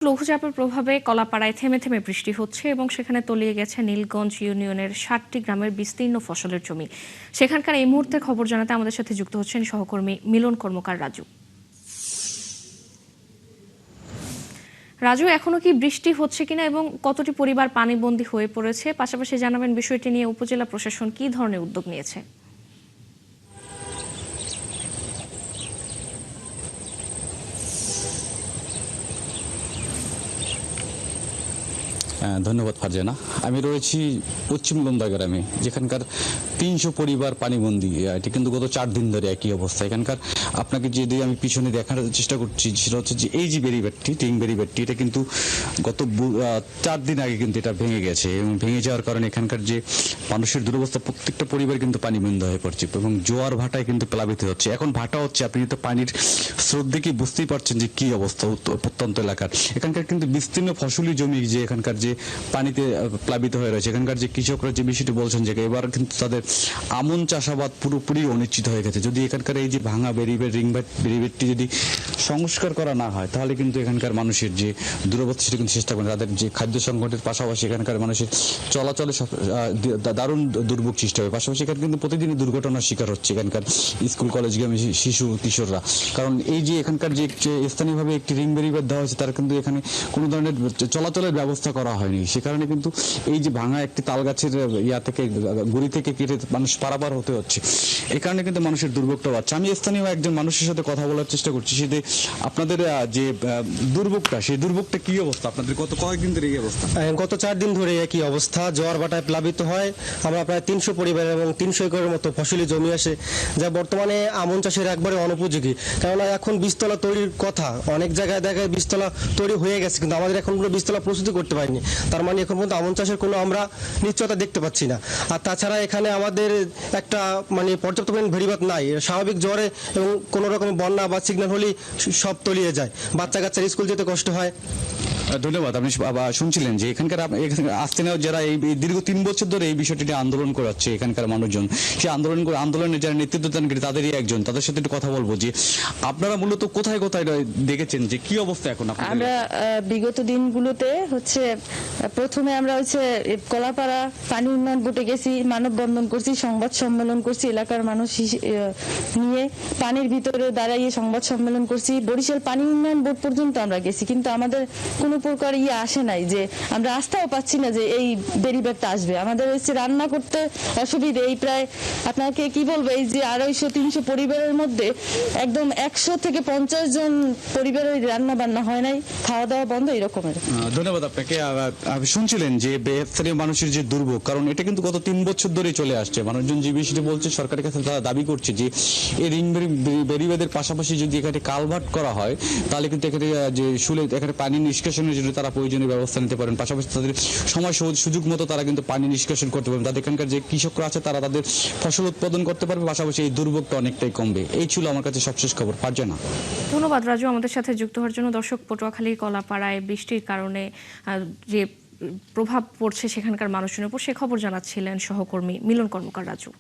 লঘুচাপের প্রভাবে কলাপাড়ায় থেমে থেমে বৃষ্টি হচ্ছে এবং সেখানে তলিয়ে গেছে নীলগঞ্জ ইউনিয়নের ৭টি গ্রামের বিস্তীর্ণ ফসলের জমি। সেখানকার এই মুহূর্তে খবর জানাতে আমাদের সাথে যুক্ত হচ্ছেন সহকর্মী মিলন কর্মকার রাজু। রাজু, এখনো কি বৃষ্টি হচ্ছে কিনা এবং কতটি পরিবার পানিবন্দী হয়ে পড়েছে? পাশাপাশি জানাবেন বিষয়টি নিয়ে উপজেলা প্রশাসন কী ধরনের উদ্যোগ নিয়েছে। ধন্যবাদ ফারজানা। আমি রয়েছি পশ্চিম লন্দা গ্রামে, যেখানকার ৩০০ পরিবার পানিবন্দী। এটি কিন্তু গত ৪ দিন ধরে একই অবস্থা। এখানকার আপনাকে যদি আমি পিছনে দেখার চেষ্টা করছি, সেটা হচ্ছে যে এই যে বেরিবেটটি, টিং বেরিবেটটি, এটা কিন্তু গত ৪ দিন আগে কিন্তু এটা ভেঙে গেছে এবং ভেঙে যাওয়ার কারণে এখানকার যে মানুষের দুরবস্থা, প্রত্যেকটা পরিবার কিন্তু পানিবন্দী হয়ে পড়ছে এবং জোয়ার ভাটায় কিন্তু প্লাবিত হচ্ছে। এখন ভাটা হচ্ছে, আপনি তো পানির স্রোত দেখে বুঝতেই পারছেন যে কি অবস্থা প্রত্যন্ত এলাকার। এখানকার কিন্তু বিস্তীর্ণ ফসলি জমি যে এখানকার যে পানিতে প্লাবিত হয়ে রয়েছে, এখানকার যে কৃষকরা যে বিষয়টি বলছেন যে এবার কিন্তু তাদের আমন চাষাবাদ পুরোপুরি অনিশ্চিত হয়ে গেছে। যদি এখানকার এই যে ভাঙা বেরিবেটটি যদি সংস্কার করা না হয়, তাহলে কিন্তু এখানকার মানুষের যে দুরবস্থা সেটা কিন্তু চেষ্টা করেন। তাদের যে খাদ্য সংকটের পাশাপাশি এখানকার মানুষের চলাচলে দারুণ দুর্ভোগ সৃষ্টি হবে। পাশাপাশি এখানে কিন্তু প্রতিদিনই দুর্ঘটনার শিকার হচ্ছে এখানকার স্কুল কলেজগামী শিশু কিশোররা। কারণ এই যে এখানকার যে স্থানীয়ভাবে একটি রিং বেরিবেট দেওয়া হয়েছে, তার কিন্তু এখানে কোনো ধরনের চলাচলের ব্যবস্থা করা হয়নি। সে কারণে কিন্তু এই যে ভাঙা একটি তাল গাছের থেকে গুড়ি থেকে কেটে মানুষ পারাপার হতে হচ্ছে। এই কারণে কিন্তু মানুষের দুর্ভোগটা বাড়ছে। আমি স্থানীয় একজন মানুষের সাথে কথা বলার চেষ্টা করছি, সেটা আপনাদের যে দুর্ভোগটা, সেই দুর্ভোগটা কি অবস্থা? আপনাদের কয়েকদিন ধরে এই অবস্থা? গত ৪ দিন ধরে একই অবস্থা। জোয়ার ভাটায় প্লাবিত হয় আমরা প্রায় ৩০০ পরিবার এবং ৩০০ একরের মতো ফসলি জমি আসে, যা বর্তমানে আমন চাষের একবারে অনুপযোগী। কেননা এখন বীজতলা তৈরির কথা, অনেক জায়গায় দেখায় বীজতলা তৈরি হয়ে গেছে, কিন্তু আমাদের এখন কোনো বীজতলা প্রস্তুতি করতে পারিনি। তার মানে এখন পর্যন্ত আমন চাষের কোনো আমরা নিশ্চয়তা দেখতে পাচ্ছি না। আর তাছাড়া এখানে আমাদের একটা পর্যাপ্ত পরিমাণ ভেড়িবাদ নাই। স্বাভাবিক জ্বরে এবং কোনো রকম বন্যা বা সিগন্যাল হলেই সব তলিয়ে যায়, বাচ্চা কাচ্চার স্কুল যেতে কষ্ট হয়। ধন্যবাদ। আপনি শুনছিলেন যে এখানকার আসতে নেওয়া যারা এই দীর্ঘ ৩ বছর ধরে এই বিষয়টি নিয়ে আন্দোলন করাচ্ছে এখানকার মানুষজন, সেই আন্দোলনে যারা নেতৃত্ব দানকারী তাদেরই একজন। তাদের সাথে একটু কথা বলবো যে আপনারা মূলত কোথায় কোথায় দেখেছেন যে কি অবস্থা এখন? আমরা বিগত দিনগুলোতে প্রথমে আমরা কলাপাড়া পানি উন্নয়ন বোর্ডে গেছি, মানববন্ধন করছি, সংবাদ সম্মেলন করছি, এলাকার মানুষ নিয়ে পানির ভিতরে দাঁড়াইয়ে সংবাদ সম্মেলন করছি। বরিশাল পানি উন্নয়ন বোর্ড পর্যন্ত আমরা গেছি, কিন্তু আমাদের কোনো প্রকার আসে নাই, যে আমরা আস্থাও পাচ্ছি না যে এই বেরিবেটটা আসবে। আমাদের রান্না করতে অসুবিধে। এই প্রায় আপনাকে কি বলবো, এই যে ২৫০-৩০০ পরিবারের মধ্যে একদম ১০০ থেকে ৫০ জন পরিবারের রান্না বান্না হয় নাই, খাওয়া দাওয়া বন্ধ, এরকমের। ধন্যবাদ আপনাকে। শুনছিলেন যে স্থানীয় মানুষের যে দুর্ভোগ, কারণ এটা কিন্তু গত ৩ বছর ধরে চলে আসছে। মানুষজন যে বিষয়টি বলছে, সরকারের কাছে তারা দাবি করছে যে এই রিং বেরিবেদের পাশাপাশি যদি এখানে কালভার্ট করা হয়, তাহলে কিন্তু এখানে যে এখানে পানি নিষ্কাশনের জন্য তারা প্রয়োজনীয় ব্যবস্থা নিতে পারেন। পাশাপাশি তাদের সময় সুযোগ মতো তারা কিন্তু পানি নিষ্কাশন করতে পারবেন। তাদের এখানকার যে কৃষকরা আছে তারা তাদের ফসল উৎপাদন করতে পারবে, পাশাপাশি এই দুর্ভোগটা অনেকটাই কমবে। এই ছিল আমার কাছে সবশেষ খবর। ফারজানা, ধন্যবাদ রাজু আমাদের সাথে যুক্ত হওয়ার জন্য। দর্শক, পটুয়াখালী কলাপাড়ায় বৃষ্টির কারণে যে প্রভাব পড়ছে সেখানকার মানুষজনের উপর, সে খবর জানাচ্ছিলেন সহকর্মী মিলন কর্মকার রাজু।